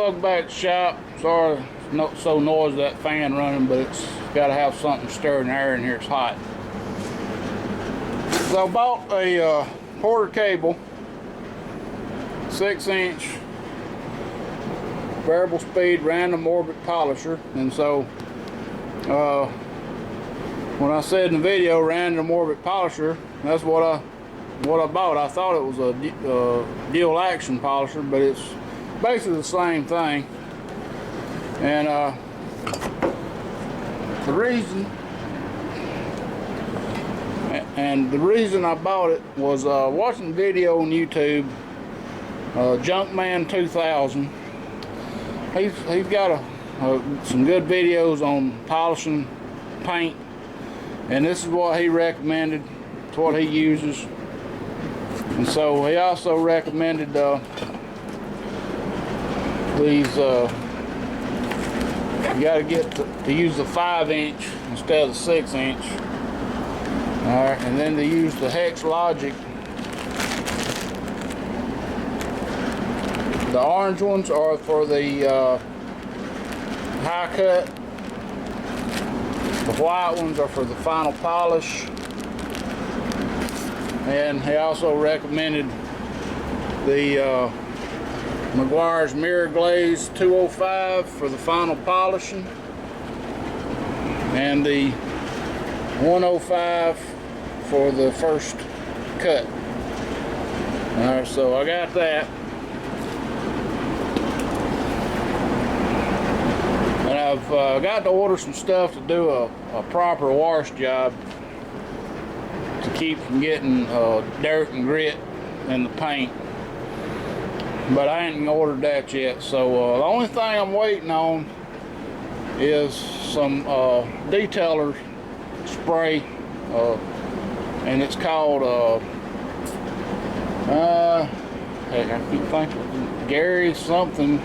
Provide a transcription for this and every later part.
welcome back to the shop. Sorry it's not so noisy that fan running, but it's got to have something stirring the air in here. It's hot. So I bought a Porter cable, 6-inch variable speed random orbit polisher, and so when I said in the video random orbit polisher, that's what I bought. I thought it was a dual action polisher, but it's basically the same thing. And the reason I bought it was watching a video on YouTube, Junkman 2000. He's got some good videos on polishing paint, and this is what he recommended. It's what he uses. And so he also recommended these, you got to get to use the 5-inch instead of the 6-inch. Alright, and then to use the Hex Logic. The orange ones are for the high cut. The white ones are for the final polish. And he also recommended the Meguiar's Mirror Glaze 205 for the final polishing, and the 105 for the first cut. Alright, so I got that. And I've got to order some stuff to do a proper wash job to keep from getting dirt and grit in the paint. But I ain't ordered that yet. So the only thing I'm waiting on is some detailer spray, and it's called heck, I keep thinking Gary something,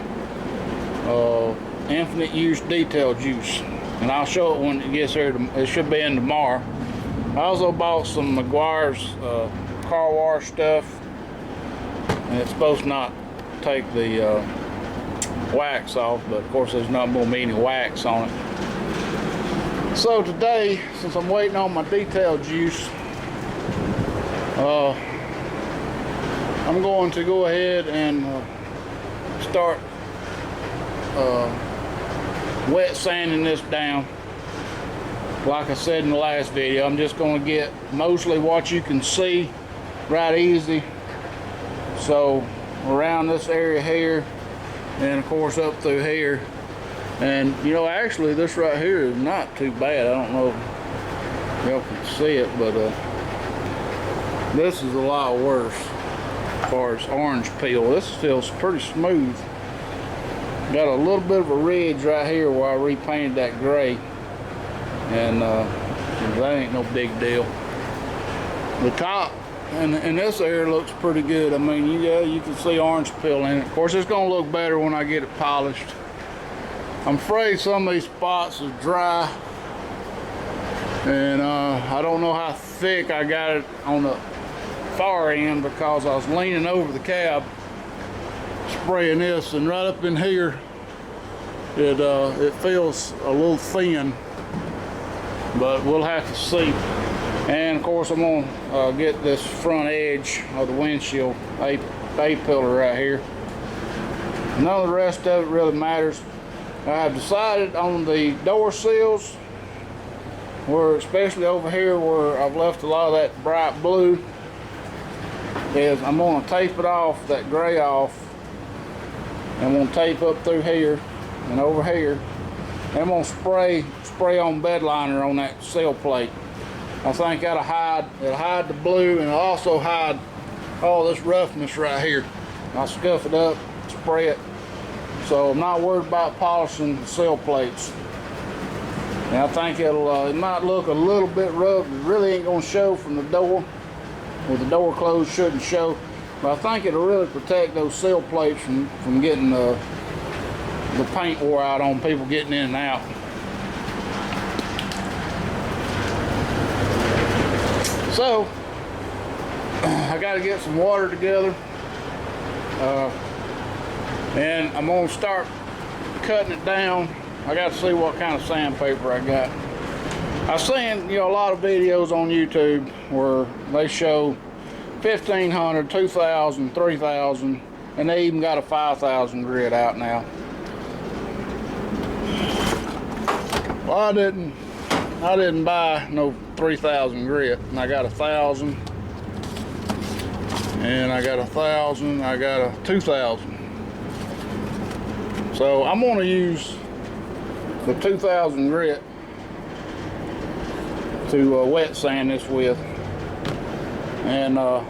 infinite use detail juice, and I'll show it when it gets here. It should be in tomorrow. I also bought some Meguiar's car wash stuff, and it's supposed to not take the wax off, but of course there's not going to be any wax on it. So today, since I'm waiting on my detail juice, I'm going to go ahead and start wet sanding this down. Like I said in the last video, I'm just going to get mostly what you can see right easy. So around this area here, and of course up through here. And you know, actually this right here is not too bad. I don't know if y'all can see it, but this is a lot worse as far as orange peel. This feels pretty smooth. Got a little bit of a ridge right here where I repainted that gray, and that ain't no big deal. The top and this area looks pretty good. I mean, you can see orange peel in it. Of course, it's gonna look better when I get it polished. I'm afraid some of these spots are dry, and I don't know how thick I got it on the far end because I was leaning over the cab spraying this, and right up in here it feels a little thin, but we'll have to see. And of course I'm gonna get this front edge of the windshield A pillar right here. None of the rest of it really matters. I've decided on the door sills, where especially over here where I've left a lot of that bright blue, is I'm going to tape it off, that gray off, and I'm going to tape up through here and over here, and I'm going to spray on bed liner on that sill plate. I think it'll hide the blue, and it'll also hide all this roughness right here. I'll scuff it up, spray it, so I'm not worried about polishing the sill plates. And I think it might look a little bit rough. It really ain't gonna show from the door. With the door closed, shouldn't show. But I think it'll really protect those sill plates from getting the paint wore out on people getting in and out. So I got to get some water together. And I'm gonna start cutting it down. I got to see what kind of sandpaper I got. I've seen, a lot of videos on YouTube where they show 1,500, 2,000, 3,000, and they even got a 5,000 grit out now. Well, I didn't buy no 3,000 grit, and I got 1,000, and I got 1,000, I got a 2,000. So I'm gonna use the 2,000 grit to wet sand this with. And I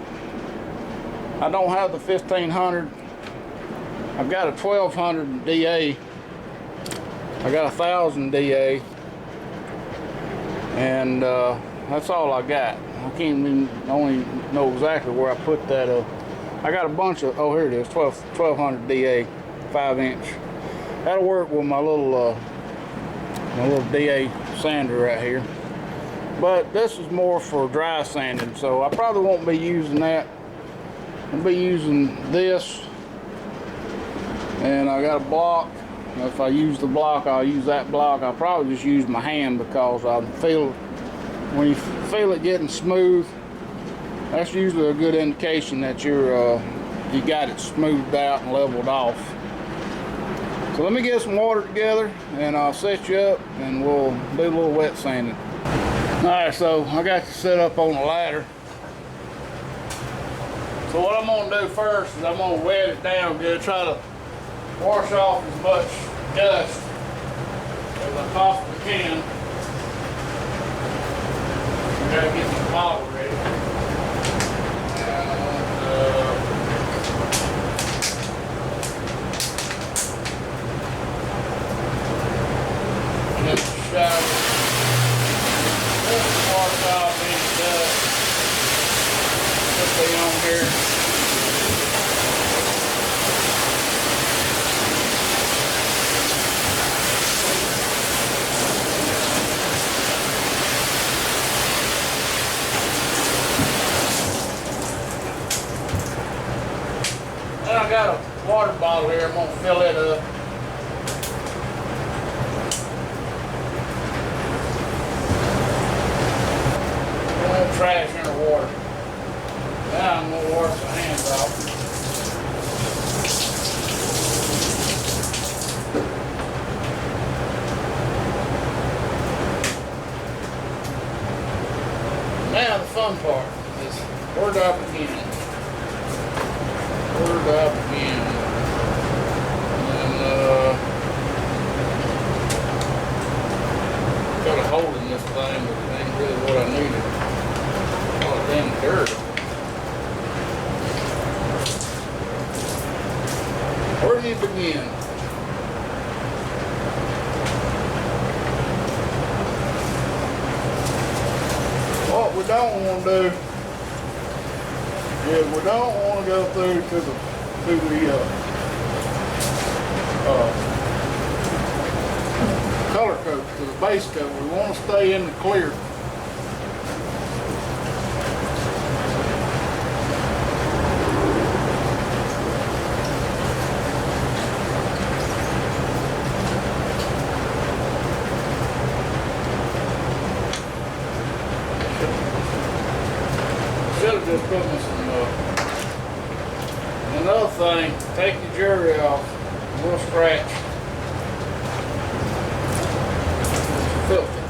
don't have the 1,500. I've got a 1,200 DA. I got 1,000 DA. And that's all I got. I can't even only know exactly where I put that. I got a bunch of, oh, here it is, 1,200 DA, 5-inch. That'll work with my little DA sander right here. But this is more for dry sanding, so I probably won't be using that. I'll be using this, and I got a block. If I use the block, I'll use that block. I'll probably just use my hand because I feel, when you feel it getting smooth, that's usually a good indication that you got it smoothed out and leveled off. So let me get some water together, and I'll set you up, and we'll do a little wet sanding. All right, so I got you set up on the ladder. So what I'm gonna do first is I'm gonna wet it down good, try to wash off as much dust as I possibly can. I gotta get the bottle ready. And just shower. Wash off any dust that be on here. And I got a water bottle here. I'm gonna fill it up. Trash in the water. Now I'm going to wash the hands off. Now the fun part is where do I begin? Where do I begin? And got a hole in this thing, but it ain't really what I needed. Damn dirt. Where do you begin? What we don't want to do is we don't want to go through to the color coat, to the base coat. We want to stay in the clear. Just put me some another thing, take your jewelry off, a little scratch. It's filthy.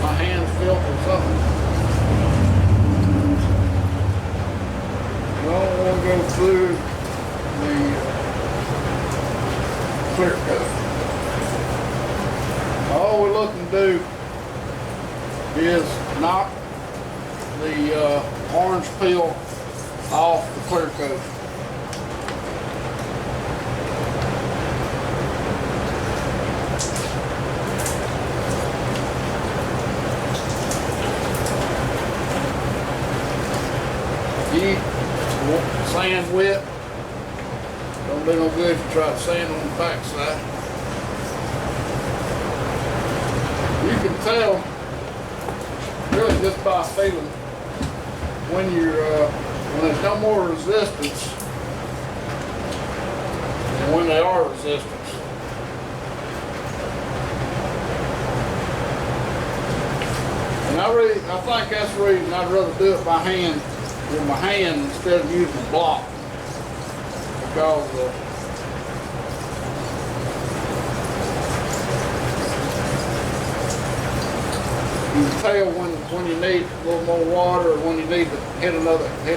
My hand's filthy or something. You don't want to go through the clear coat. All we're looking to do is knock the orange peel off the clear coat. You want sand wet, don't do no good if you try to sand on the back side. You can tell really just by feeling when you're when there's no more resistance when they are resistance. And I think that's the reason I'd rather do it by hand, with my hand, instead of using a block. Because you can tell when you need a little more water, or when you need to hit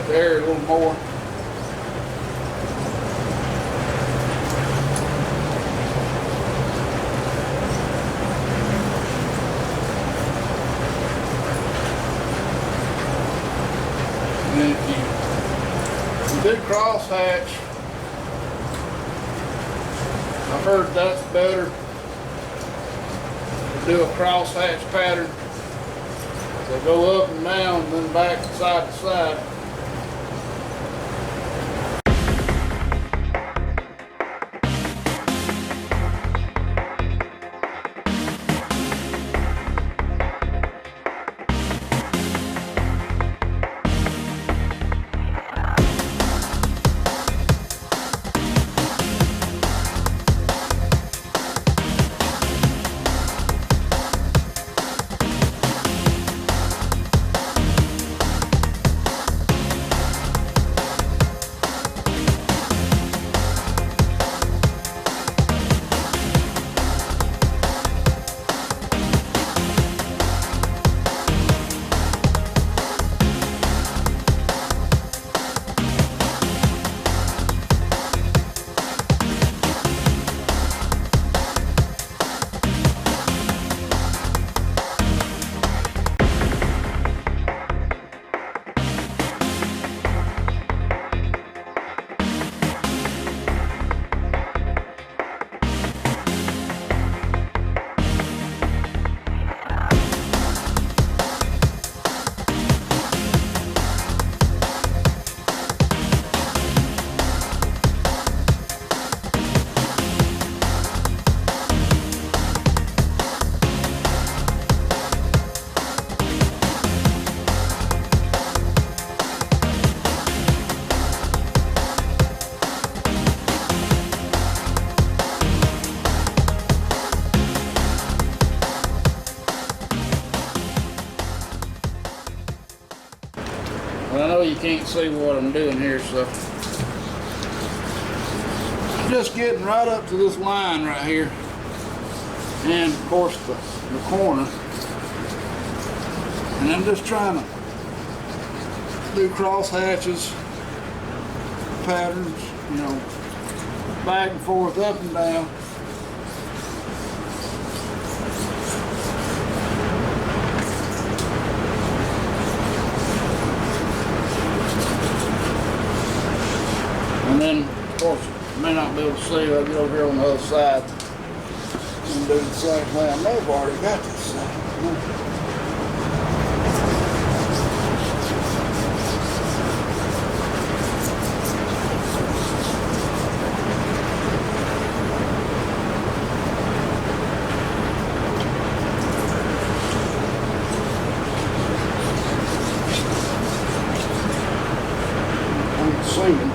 the air a little more. And then if you do crosshatch, I've heard that's better to do a crosshatch pattern. So go up and down, and then back side to side. Well, I know you can't see what I'm doing here, so I'm just getting right up to this line right here, and of course the corner, and I'm just trying to do cross hatches, patterns, you know, back and forth, up and down. And then, of course, you may not be able to see, I'll get over here on the other side and do the same thing. I know I've already got this side. I'm singing.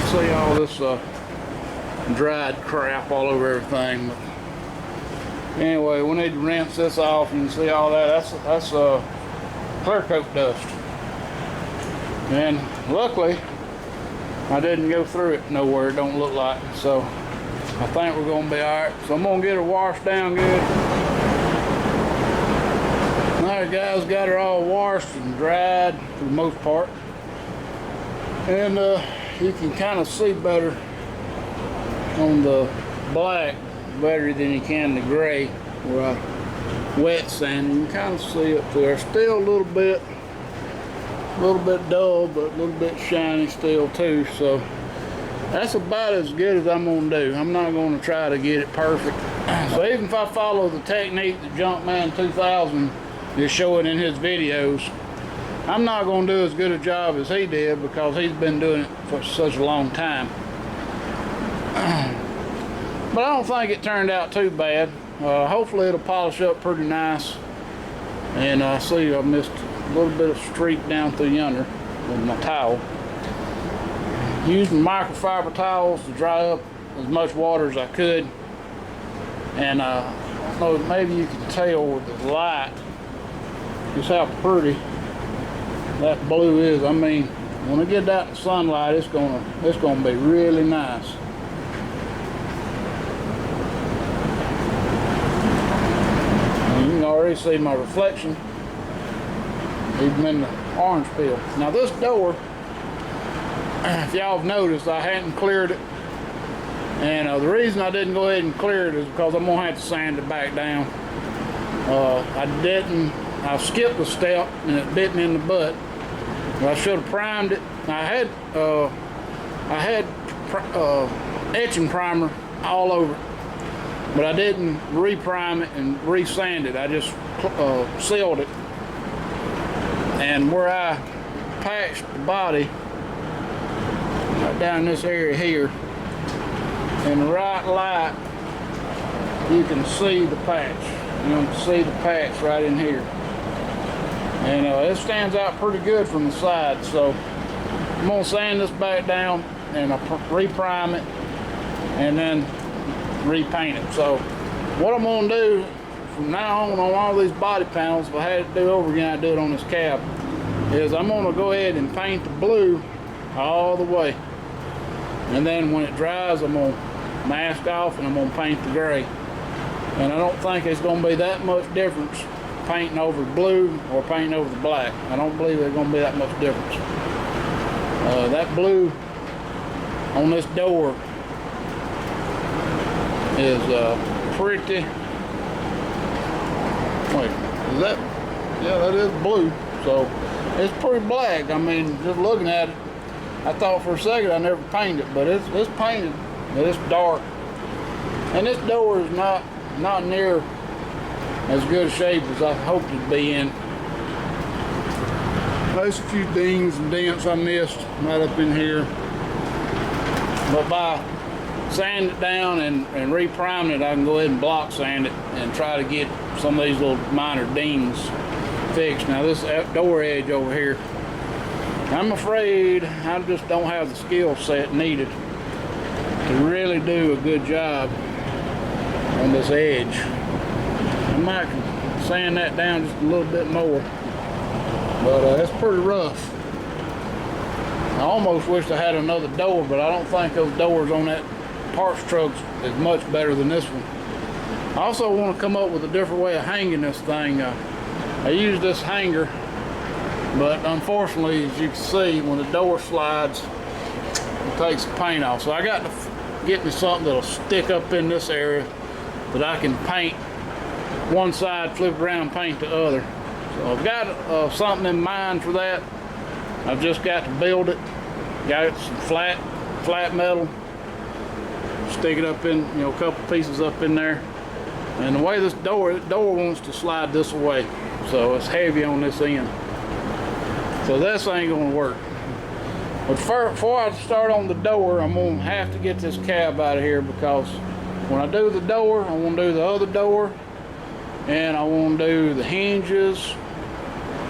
See all this dried crap all over everything, but anyway, we need to rinse this off. You can see all that. That's clear coat dust, and luckily I didn't go through it nowhere. It don't look like, so I think we're gonna be all right. So I'm gonna get her washed down good. Now the guys got her all washed and dried for the most part, and you can kind of see better on the black better than you can the gray where I wet sand. You can kind of see up there. Still a little bit dull, but a little bit shiny still too. So that's about as good as I'm gonna do. I'm not gonna try to get it perfect. So even if I follow the technique that Junkman 2000 is showing in his videos, I'm not going to do as good a job as he did, because he's been doing it for such a long time. But I don't think it turned out too bad. Hopefully it'll polish up pretty nice. And I see I missed a little bit of streak down through yonder with my towel. Using microfiber towels to dry up as much water as I could. And I don't know, maybe you can tell with the light just how pretty that blue is. I mean, when I get out in the sunlight, it's gonna be really nice. And you can already see my reflection, even in the orange peel. Now this door, if y'all have noticed, I hadn't cleared it. And the reason I didn't go ahead and clear it is because I'm gonna have to sand it back down. I skipped a step and it bit me in the butt. I should have primed it. I had etching primer all over it, but I didn't re-prime it and re-sand it. I just sealed it. And where I patched the body, right down this area here, in the right light, you can see the patch. You can see the patch right in here. And it stands out pretty good from the side. So I'm gonna sand this back down and re-prime it and then repaint it. So what I'm gonna do from now on all these body panels, if I had to do it over again, I'd do it on this cab, is I'm gonna go ahead and paint the blue all the way. And then when it dries, I'm gonna mask off and I'm gonna paint the gray. And I don't think it's gonna be that much difference painting over blue or painting over the black. I don't believe there's gonna be that much difference. That blue on this door is pretty. Wait, is that? Yeah, that is blue. So it's pretty black. I mean, just looking at it, I thought for a second I never painted it, but it's painted, but it's dark. And this door is not near as good a shape as I hoped it'd be in. There's a few dings and dents I missed right up in here. But by sanding it down and re-priming it, I can go ahead and block sand it and try to get some of these little minor dings fixed. Now this door edge over here, I'm afraid I just don't have the skill set needed to really do a good job on this edge. I might sand that down just a little bit more, but it's pretty rough. I almost wish I had another door, but I don't think those doors on that parts truck is much better than this one. I also want to come up with a different way of hanging this thing. I use this hanger, but unfortunately, as you can see, when the door slides, it takes the paint off. So I got to get me something that'll stick up in this area that I can paint one side, flip around, paint the other. So I've got something in mind for that. I've just got to build it. Got some flat metal, stick it up in, a couple pieces up in there. And the way the door wants to slide this way, so it's heavy on this end. So this ain't gonna work. But before I start on the door, I'm gonna have to get this cab out of here, because when I do the door, I want to do the other door, and I want to do the hinges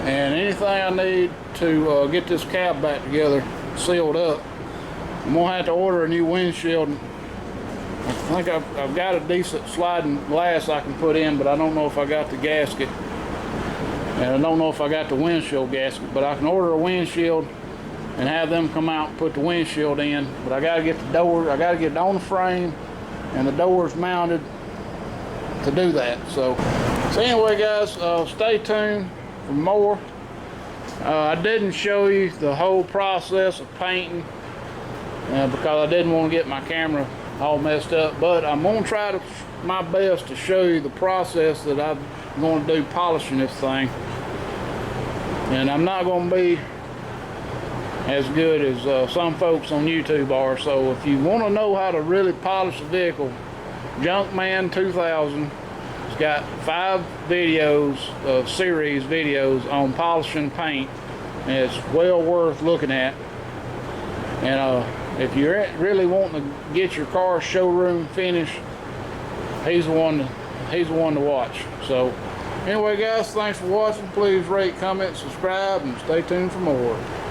and anything I need to get this cab back together, sealed up. I'm gonna have to order a new windshield. I think I've got a decent sliding glass I can put in, but I don't know if I got the gasket, and I don't know if I got the windshield gasket. But I can order a windshield and have them come out and put the windshield in. But I got to get the door, I got to get it on the frame, and the doors mounted to do that. So anyway, guys, stay tuned for more. I didn't show you the whole process of painting because I didn't want to get my camera all messed up, but I'm going to try my best to show you the process that I'm going to do polishing this thing. And I'm not going to be as good as some folks on YouTube are. So if you want to know how to really polish a vehicle, Junkman 2000 has got 5 videos, series videos on polishing paint, and it's well worth looking at. And if you're really wanting to get your car showroom finished, he's the one he's the one to watch. So anyway, guys, thanks for watching. Please rate, comment, subscribe, and stay tuned for more.